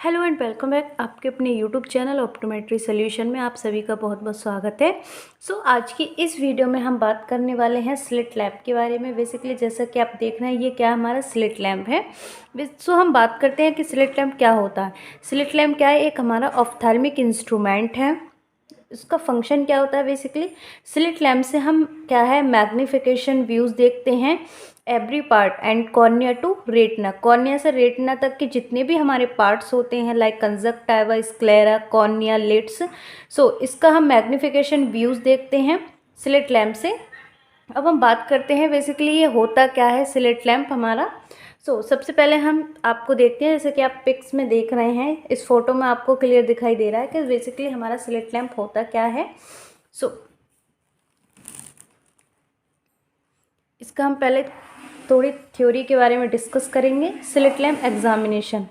Hello and welcome back आपके अपने YouTube channel optometry solution में आप सभी का बहुत बहुत स्वागत है। आज की इस वीडियो में हम बात करने वाले हैं स्लिट लैम्प के बारे में। बेसिकली जैसा कि आप देख रहे हैं ये क्या हमारा स्लिट लैम्प है। हम बात करते हैं कि स्लिट लैम्प क्या होता है। स्लिट लैम्प क्या है, एक हमारा ऑप्थेल्मिक इंस्ट्रूमेंट है। इसका फंक्शन क्या होता है, बेसिकली स्लिट लैम्प से हम क्या है मैग्नीफिकेशन व्यूज़ देखते हैं every part and cornea to retina. Cornea से रेटिना तक के जितने भी हमारे पार्ट्स होते हैं like conjunctiva, sclera, cornea, lids, इसका हम मैग्नीफिकेशन व्यूज़ देखते हैं स्लिट लैम्प से। अब हम बात करते हैं बेसिकली ये होता क्या है स्लिट लैम्प हमारा। सबसे पहले हम आपको देखते हैं, जैसे कि आप पिक्स में देख रहे हैं, इस फोटो में आपको क्लियर दिखाई दे रहा है कि बेसिकली हमारा स्लिट लैम्प होता क्या है। इसका हम पहले थोड़ी थ्योरी के बारे में डिस्कस करेंगे। Slit lamp examination.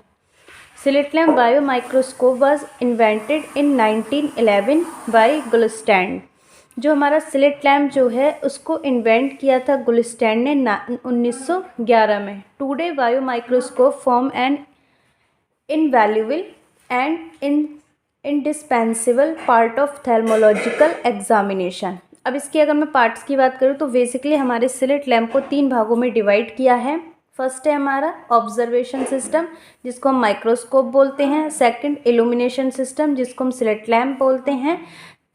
Slit lamp bio microscope was invented in 1911 by Gullstrand. जो हमारा स्लिट लैम्प जो है उसको इन्वेंट किया था गुलस्टैंड ने 1911 में। Today bio microscope form an invaluable and indispensable part of ophthalmological examination. अब इसकी अगर मैं पार्ट्स की बात करूँ तो बेसिकली हमारे स्लिट लैम्प को 3 भागों में डिवाइड किया है। फर्स्ट है हमारा ऑब्जर्वेशन सिस्टम जिसको हम माइक्रोस्कोप बोलते हैं। सेकंड इल्यूमिनेशन सिस्टम जिसको हम स्लिट लैम्प बोलते हैं।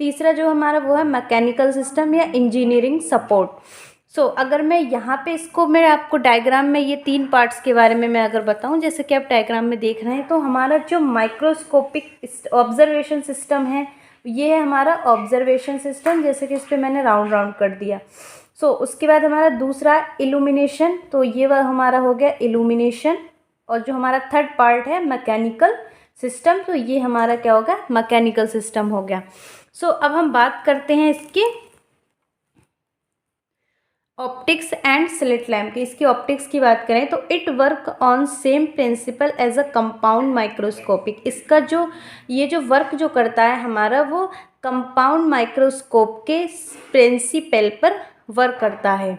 तीसरा जो हमारा वो है मैकेनिकल सिस्टम या इंजीनियरिंग सपोर्ट। अगर मैं यहाँ पे इसको मैं आपको डायग्राम में ये 3 पार्ट्स के बारे में मैं अगर बताऊँ, जैसे कि आप डायग्राम में देख रहे हैं, तो हमारा जो माइक्रोस्कोपिक ऑब्जर्वेशन सिस्टम है ये है हमारा ऑब्जर्वेशन सिस्टम, जैसे कि इस पर मैंने राउंड राउंड कर दिया। उसके बाद हमारा दूसरा इल्यूमिनेशन, तो ये वह हमारा हो गया इल्यूमिनेशन। और जो हमारा थर्ड पार्ट है मैकेनिकल सिस्टम, तो ये हमारा क्या होगा मैकेनिकल सिस्टम हो गया। अब हम बात करते हैं इसकी ऑप्टिक्स एंड स्लिट लैम्प की। इसकी ऑप्टिक्स की बात करें तो it work on same principle as a compound microscopic. इसका ये जो वर्क जो करता है हमारा वो कंपाउंड माइक्रोस्कोप के प्रिंसिपल पर वर्क करता है।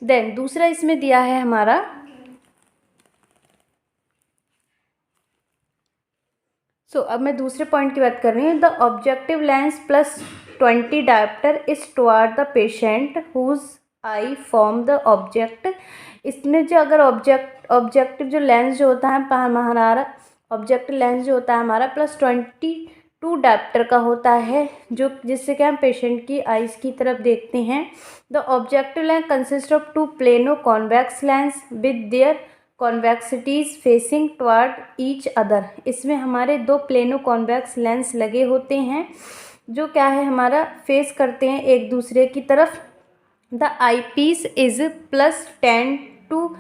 देन दूसरा इसमें दिया है हमारा, अब मैं दूसरे पॉइंट की बात कर रही हूँ। The objective lens plus 20 dioptre is toward the patient whose eye form the object. इसमें जो अगर ऑब्जेक्टिव जो लेंस जो होता है हमारा ऑब्जेक्टिव लेंस जो होता है हमारा प्लस 22 डायोप्टर का होता है, जो जिससे कि हम पेशेंट की आइज़ की तरफ देखते हैं। The objective lens consist of 2 plano convex lens with their convexities facing toward each other. इसमें हमारे 2 प्लेनो कॉन्वेक्स लेंस लगे होते हैं जो क्या है हमारा फेस करते हैं एक दूसरे की तरफ। The eyepiece is +10 to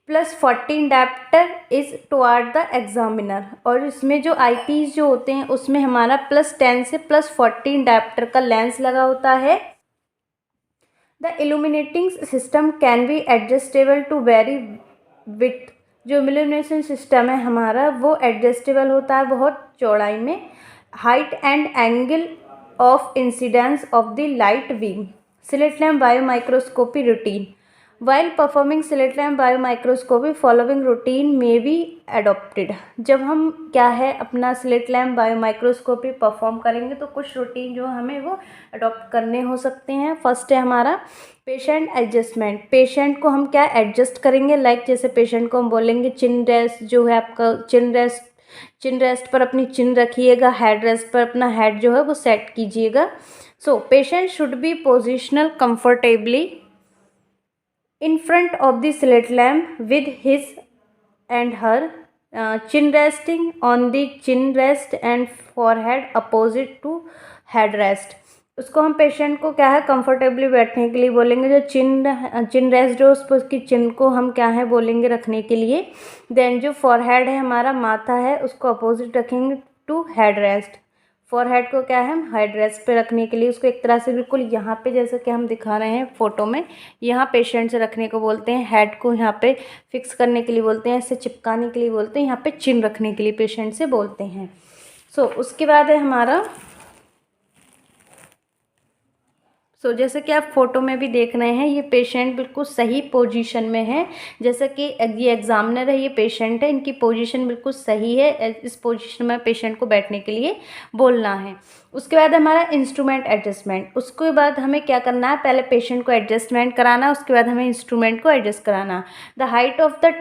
+14 dioptre is toward the examiner. और इसमें जो आई पीस जो होते हैं उसमें हमारा +10 से +14 डायोप्टर का लेंस लगा होता है। The illuminating system can be adjustable to vary width. जो इल्यूमिनेशन सिस्टम है हमारा वो एडजस्टेबल होता है बहुत चौड़ाई में। Height and angle of incidence of the light beam. Slit lamp biomicroscopy routine. While performing slit lamp biomicroscopy following routine में बी एडोप्टेड। जब हम क्या है अपना स्लिट लैम्प बायोमाइक्रोस्कोपी परफॉर्म करेंगे तो कुछ रूटीन जो हमें वो अडॉप्ट करने हो सकते हैं। फर्स्ट है हमारा पेशेंट एडजस्टमेंट। पेशेंट को हम क्या एडजस्ट करेंगे, लाइक जैसे पेशेंट को हम बोलेंगे चिन रेस्ट जो है आपका चिन रेस्ट पर अपनी चिन रखिएगा, हेड रेस्ट पर अपना हेड जो है वो सेट कीजिएगा। Patient should be positional comfortably in front of the slit lamp with his and her chin resting on the chin rest and forehead opposite to head rest। उसको हम patient को क्या है कंफर्टेबली बैठने के लिए बोलेंगे। जो चिन रेस्ट जो उसकी चिन को हम क्या है बोलेंगे रखने के लिए। देन जो फॉरहेड है हमारा माथा है उसको अपोजिट रखेंगे टू हेड रेस्ट। फॉरहेड को क्या है हम हेड रेस्ट पे रखने के लिए उसको एक तरह से बिल्कुल यहाँ पे जैसे कि हम दिखा रहे हैं फोटो में, यहाँ पेशेंट से रखने को बोलते हैं। हेड को यहाँ पे फिक्स करने के लिए बोलते हैं, इसे चिपकाने के लिए बोलते हैं, यहाँ पे चिन रखने के लिए पेशेंट से बोलते हैं। उसके बाद है हमारा सो जैसे कि आप फोटो में भी देख रहे हैं, ये पेशेंट बिल्कुल सही पोजीशन में है। जैसे कि ये एग्जामिनर है, ये पेशेंट है, इनकी पोजीशन बिल्कुल सही है। इस पोजीशन में पेशेंट को बैठने के लिए बोलना है। उसके बाद हमारा इंस्ट्रूमेंट एडजस्टमेंट। उसके बाद हमें क्या करना है, पहले पेशेंट को एडजस्टमेंट कराना, उसके बाद हमें इंस्ट्रूमेंट को एडजस्ट कराना। The height of the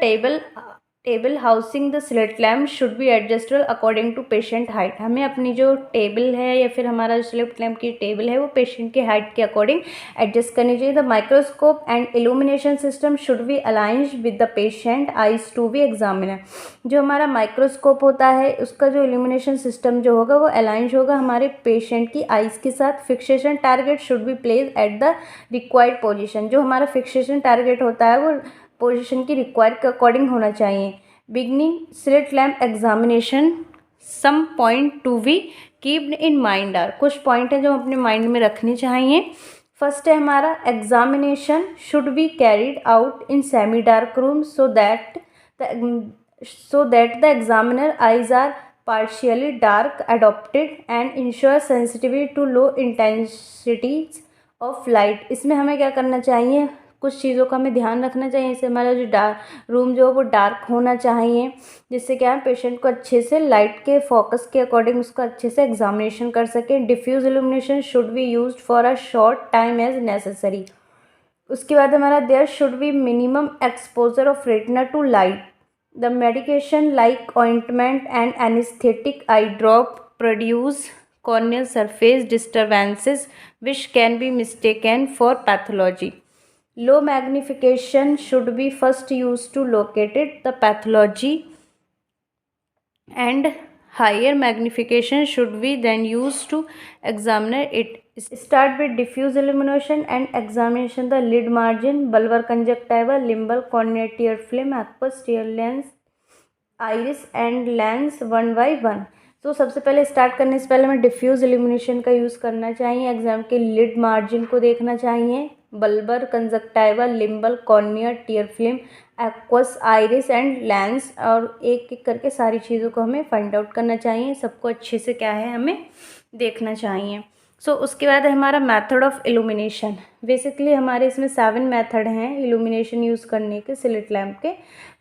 table housing the slit lamp should be adjustable according to patient height. हमें अपनी जो टेबल है या फिर हमारा जो स्लिट लैम्प की टेबल है वो पेशेंट की हाइट के अकॉर्डिंग एडजस्ट करनी चाहिए। The microscope and illumination system should be aligned with the patient eyes to be examiner. जो हमारा माइक्रोस्कोप होता है उसका जो इल्यूमिनेशन सिस्टम जो होगा वो अलाइंड होगा हमारे पेशेंट की आइज़ के साथ। Fixation target should be place at the required position. जो हमारा फिक्सेशन टारगेट होता है वो पोजीशन की रिक्वायर्ड के अकॉर्डिंग होना चाहिए। Beginning slit lamp examination, some point to be keeped in mind are. कुछ पॉइंट है जो अपने माइंड में रखने चाहिए। फर्स्ट है हमारा examination should be carried out in semi dark room so that the examiner eyes are partially dark adopted and ensure sensitivity to low intensities of light। इसमें हमें क्या करना चाहिए, कुछ चीज़ों का हमें ध्यान रखना चाहिए। जैसे हमारा जो रूम जो है वो डार्क होना चाहिए, जिससे क्या है पेशेंट को अच्छे से लाइट के फोकस के अकॉर्डिंग उसका अच्छे से एग्जामिनेशन कर सकें। Diffuse illumination should be used for a short time as necessary. उसके बाद हमारा there should be minimum exposure of retina to light. The medication like ointment and anaesthetic eye drop produce corneal surface disturbances which can be mistaken for pathology. Low magnification should be first used to locate it, the pathology, and higher magnification should be then used to examine it. Start with diffuse illumination and examination the lid margin, bulbar conjunctiva, limbal, corneal tear film, aqueous tear lens, iris and lens one by one. तो सबसे पहले start करने से पहले हमें diffuse illumination का use करना चाहिए। एग्जाम के लिड मार्जिन को देखना चाहिए, bulbar conjunctiva, limbal, cornea, tear film, aqueous, iris and lens, और एक एक करके सारी चीज़ों को हमें फाइंड आउट करना चाहिए। सबको अच्छे से क्या है हमें देखना चाहिए। उसके बाद है हमारा मेथड ऑफ इल्यूमिनेशन। बेसिकली हमारे इसमें 7 मेथड हैं इल्यूमिनेशन यूज़ करने के स्लिट लैम्प के।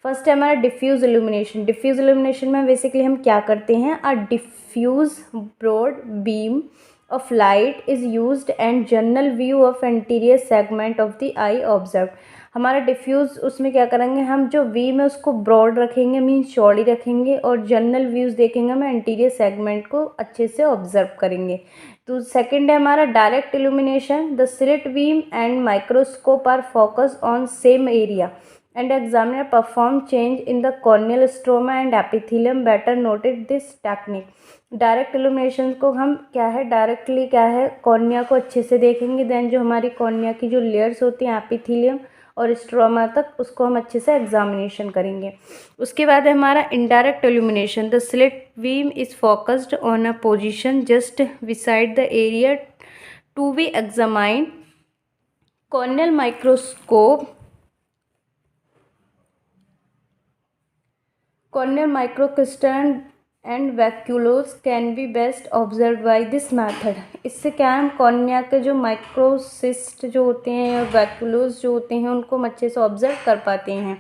फर्स्ट है हमारा डिफ्यूज़ इल्यूमिनेशन। डिफ्यूज़ इल्यूमिनेशन में बेसिकली हम क्या करते हैं, a diffuse broad beam of light is used and general view of anterior segment of the eye observe. हमारा डिफ्यूज़ उसमें क्या करेंगे, हम जो बीम है उसको ब्रॉड रखेंगे, मीन्स चौड़ी रखेंगे, और जनरल व्यूज़ देखेंगे हम एंटीरियर सेगमेंट को अच्छे से ऑब्जर्व करेंगे। तो सेकंड है हमारा direct illumination. The slit beam and microscope are focus on same area and examiner perform change in the corneal stroma and epithelium. Better noted this technique. Direct illumination को हम क्या है डायरेक्टली क्या है कॉर्निया को अच्छे से देखेंगे, देन जो हमारी कॉर्निया की जो लेयर्स होती हैं एपिथेलियम और स्ट्रोमा तक उसको हम अच्छे से एग्जामिनेशन करेंगे। उसके बाद है हमारा indirect illumination. The slit beam is focused on a position just beside the area to be examined. Corneal microscope corneal microcrystal and vacuoles can be best observed by this method। इससे क्या है हम cornea के जो माइक्रोसिस्ट जो होते हैं और वैक्यूलोस जो होते हैं उनको हम अच्छे से ऑब्जर्व कर पाते हैं।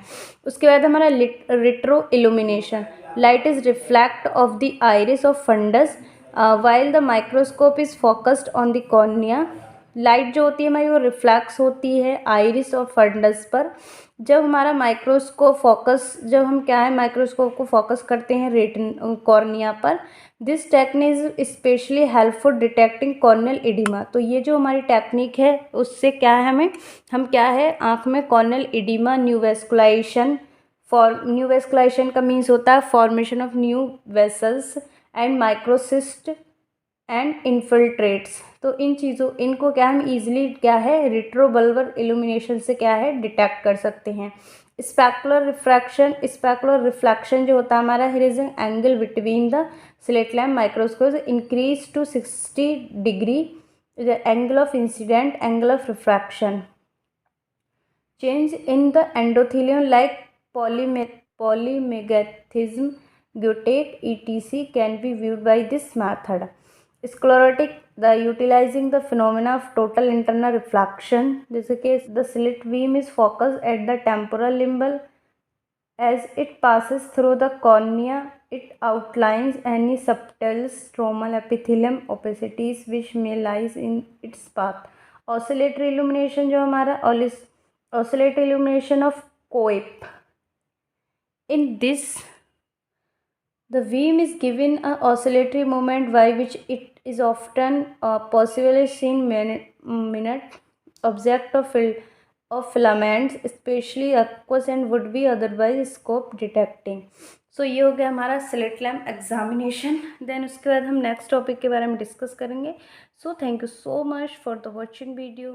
उसके बाद हमारा retro illumination. Light is reflect off the iris of fundus while the microscope is focused on the cornea. Light जो होती है हमारी वो रिफ्लेक्स होती है आइरिस और फंडस पर। जब हमारा माइक्रोस्कोप फोकस जब हम क्या है माइक्रोस्कोप को फोकस करते हैं कॉर्निया पर, this technique is specially helpful detecting corneal oedema. तो ये जो हमारी टेक्निक है उससे क्या है हम क्या है आँख में corneal oedema, new vascularization, new vascularization का मीन्स होता है formation of new vessels and microcyst and infiltrates. तो इन चीज़ों इनको क्या हम इजीली क्या है रिट्रोबल्बर इल्यूमिनेशन से क्या है डिटेक्ट कर सकते हैं। Specular refraction. स्पेकुलर रिफ्लेक्शन जो होता है हमारा hearing angle between the slit lamp microscope increase to 60 degree the angle of incident angle of refraction. Change in the endothelium like polymegathism, ग्यूटेक, etc. can be viewed by this method। Sclerotic the utilizing the phenomena of total internal reflection, जैसे कि the slit beam is focus at the temporal limbal as it passes through the cornea. It outlines any subtle stromal epithelium opacities which may lies in its path. Oscillatory illumination जो हमारा oscillatory illumination of Koepp. In this, the beam is given an oscillatory movement by which it is often possibly seen minute object of filaments, especially aqueous, and would be otherwise scope detecting. सो ये हो गया हमारा slit lamp examination. Then उसके बाद हम next topic के बारे में डिस्कस करेंगे. So thank you so much for the watching video.